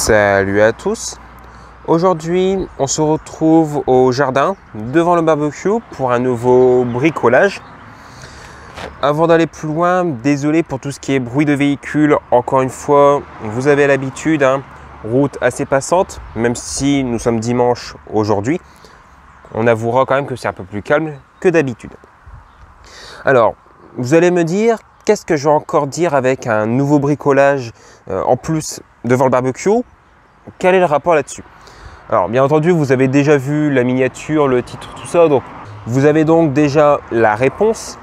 Salut à tous. Aujourd'hui, on se retrouve au jardin devant le barbecue pour un nouveau bricolage. Avant d'aller plus loin, désolé pour tout ce qui est bruit de véhicule. Encore une fois, vous avez l'habitude, route assez passante, même si nous sommes dimanche aujourd'hui. On avouera quand même que c'est un peu plus calme que d'habitude. Alors, vous allez me dire, qu'est-ce que je vais encore dire avec un nouveau bricolage en plus devant le barbecue? Quel est le rapport là-dessus? Alors, bien entendu, vous avez déjà vu la miniature, le titre, tout ça, donc vous avez donc déjà la réponse.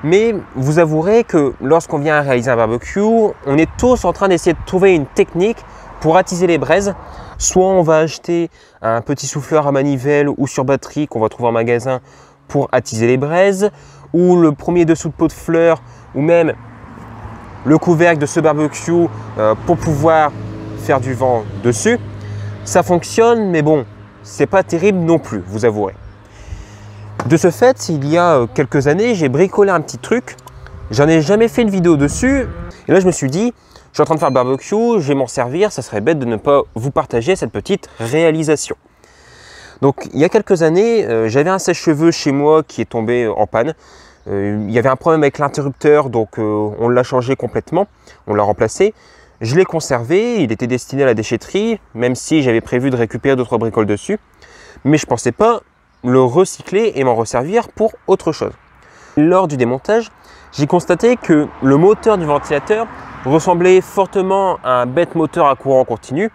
Mais vous avouerez que lorsqu'on vient réaliser un barbecue, on est tous en train d'essayer de trouver une technique pour attiser les braises. Soit on va acheter un petit souffleur à manivelle ou sur batterie qu'on va trouver en magasin pour attiser les braises, ou le premier dessous de pot de fleurs, ou même le couvercle de ce barbecue pour pouvoir faire du vent dessus. Ça fonctionne, mais bon, c'est pas terrible non plus, vous avouerez. De ce fait, il y a quelques années, j'ai bricolé un petit truc. J'en ai jamais fait une vidéo dessus. Et là, je me suis dit, je suis en train de faire le barbecue, je vais m'en servir. Ça serait bête de ne pas vous partager cette petite réalisation. Donc, il y a quelques années, j'avais un sèche-cheveux chez moi qui est tombé en panne. Il y avait un problème avec l'interrupteur, donc on l'a changé complètement. On l'a remplacé. Je l'ai conservé, il était destiné à la déchetterie, même si j'avais prévu de récupérer d'autres bricoles dessus. Mais je ne pensais pas le recycler et m'en resservir pour autre chose. Lors du démontage, j'ai constaté que le moteur du ventilateur ressemblait fortement à un bête moteur à courant continu.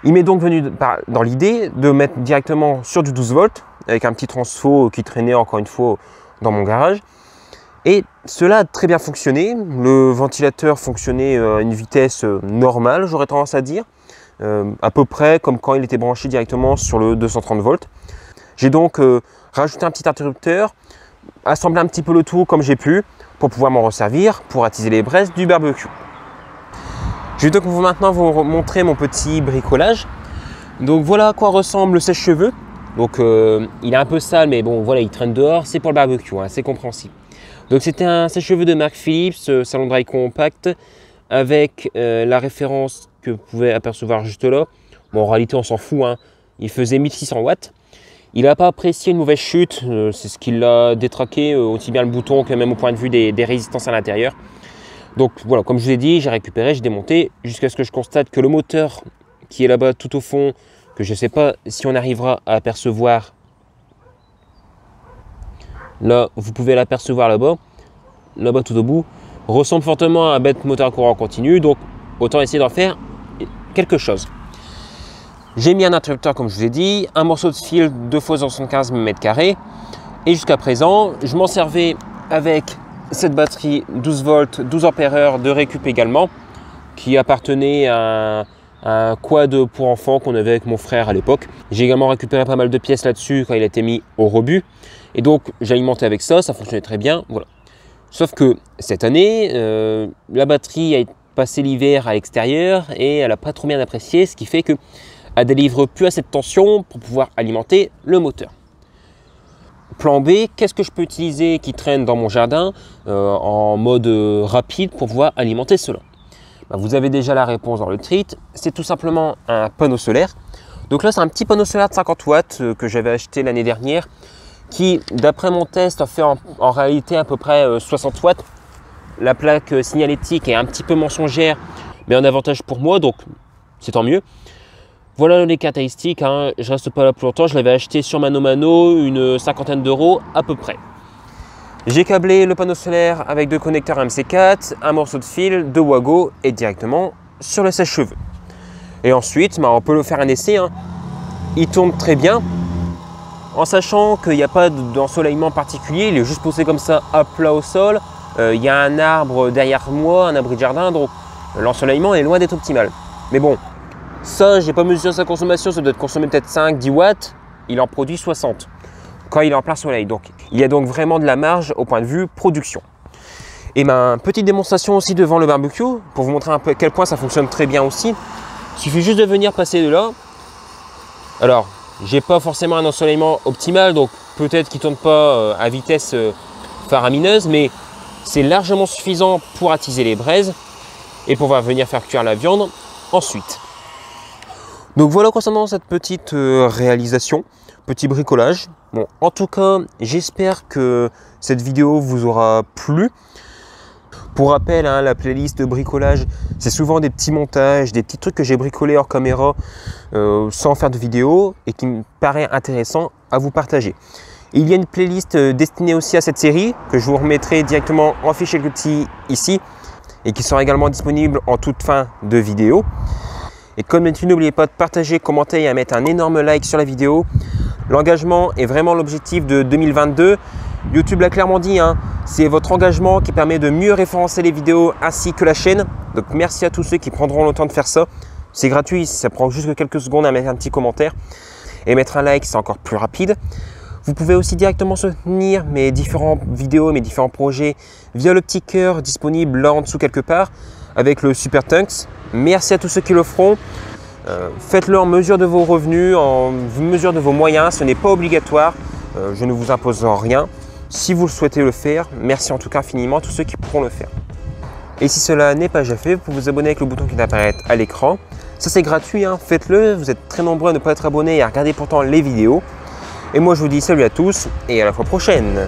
Il m'est donc venu dans l'idée de mettre directement sur du 12 volts avec un petit transfo qui traînait encore une fois dans mon garage. Et cela a très bien fonctionné. Le ventilateur fonctionnait à une vitesse normale, j'aurais tendance à dire, à peu près comme quand il était branché directement sur le 230 volts. J'ai donc rajouté un petit interrupteur, assemblé un petit peu le tout comme j'ai pu pour pouvoir m'en resservir pour attiser les braises du barbecue. Je vais donc maintenant vous montrer mon petit bricolage. Donc voilà à quoi ressemble le sèche-cheveux. Donc il est un peu sale, mais bon voilà, il traîne dehors, c'est pour le barbecue, c'est compréhensible. Donc c'était un sèche-cheveux de marque Philips, salon dry compact, avec la référence que vous pouvez apercevoir juste là. Bon, en réalité on s'en fout, il faisait 1600 watts. Il n'a pas apprécié une mauvaise chute, c'est ce qui l'a détraqué, aussi bien le bouton que même au point de vue des résistances à l'intérieur. Donc voilà, comme je vous ai dit, j'ai récupéré, j'ai démonté, jusqu'à ce que je constate que le moteur qui est là-bas tout au fond, que je ne sais pas si on arrivera à apercevoir, là vous pouvez l'apercevoir là-bas tout au bout, ressemble fortement à un bête moteur à courant continu, donc autant essayer d'en faire quelque chose. J'ai mis un interrupteur comme je vous ai dit, un morceau de fil 2x75 mm², et jusqu'à présent je m'en servais avec cette batterie 12 volts 12 ampères de récup également, qui appartenait à un quad pour enfants qu'on avait avec mon frère à l'époque. J'ai également récupéré pas mal de pièces là-dessus quand il a été mis au rebut, et donc j'ai alimenté avec ça, ça fonctionnait très bien, voilà. Sauf que cette année, la batterie a passé l'hiver à l'extérieur et elle n'a pas trop bien apprécié, ce qui fait que elle ne délivre plus assez de tension pour pouvoir alimenter le moteur. Plan B, qu'est-ce que je peux utiliser qui traîne dans mon jardin en mode rapide pour pouvoir alimenter cela? Vous avez déjà la réponse dans le titre, c'est tout simplement un panneau solaire. Donc là c'est un petit panneau solaire de 50 watts que j'avais acheté l'année dernière, qui d'après mon test a fait en réalité à peu près 60 watts. La plaque signalétique est un petit peu mensongère, mais un avantage pour moi, donc c'est tant mieux. Voilà les caractéristiques, je reste pas là plus longtemps, je l'avais acheté sur Mano Mano, une cinquantaine d'euros à peu près. J'ai câblé le panneau solaire avec deux connecteurs MC4, un morceau de fil, deux Wago et directement sur le sèche-cheveux. Et ensuite, on peut le faire un essai, il tourne très bien, en sachant qu'il n'y a pas d'ensoleillement particulier, il est juste posé comme ça à plat au sol. Il y a un arbre derrière moi, un abri de jardin, donc l'ensoleillement est loin d'être optimal. Mais bon, ça, j'ai pas mesuré sa consommation, ça doit consommer peut-être 5-10 watts, il en produit 60 quand il est en plein soleil. Donc il y a donc vraiment de la marge au point de vue production. Et petite démonstration aussi devant le barbecue, pour vous montrer un peu à quel point ça fonctionne très bien aussi. Il suffit juste de venir passer de là. Alors, j'ai pas forcément un ensoleillement optimal, donc peut-être qu'il ne tourne pas à vitesse faramineuse, mais c'est largement suffisant pour attiser les braises et pour venir faire cuire la viande ensuite. Donc voilà concernant cette petite réalisation, petit bricolage. Bon, en tout cas, j'espère que cette vidéo vous aura plu. Pour rappel, hein, la playlist de bricolage, c'est souvent des petits montages, des petits trucs que j'ai bricolés hors caméra sans faire de vidéo et qui me paraît intéressant à vous partager. Il y a une playlist destinée aussi à cette série que je vous remettrai directement en fichier petit ici et qui sera également disponible en toute fin de vidéo. Et comme d'habitude, n'oubliez pas de partager, commenter et à mettre un énorme like sur la vidéo. L'engagement est vraiment l'objectif de 2022. YouTube l'a clairement dit, hein, c'est votre engagement qui permet de mieux référencer les vidéos ainsi que la chaîne. Donc merci à tous ceux qui prendront le temps de faire ça. C'est gratuit, ça prend juste quelques secondes à mettre un petit commentaire. Et mettre un like, c'est encore plus rapide. Vous pouvez aussi directement soutenir mes différentes vidéos, mes différents projets via le petit cœur disponible là en dessous quelque part avec le Super Thanks. Merci à tous ceux qui le feront. Faites-le en mesure de vos revenus, en mesure de vos moyens. Ce n'est pas obligatoire. Je ne vous impose rien. Si vous le souhaitez le faire, merci en tout cas infiniment à tous ceux qui pourront le faire. Et si cela n'est pas déjà fait, vous pouvez vous abonner avec le bouton qui apparaît à l'écran. Ça c'est gratuit, hein. Faites-le. Vous êtes très nombreux à ne pas être abonnés et à regarder pourtant les vidéos. Et moi je vous dis salut à tous et à la fois prochaine.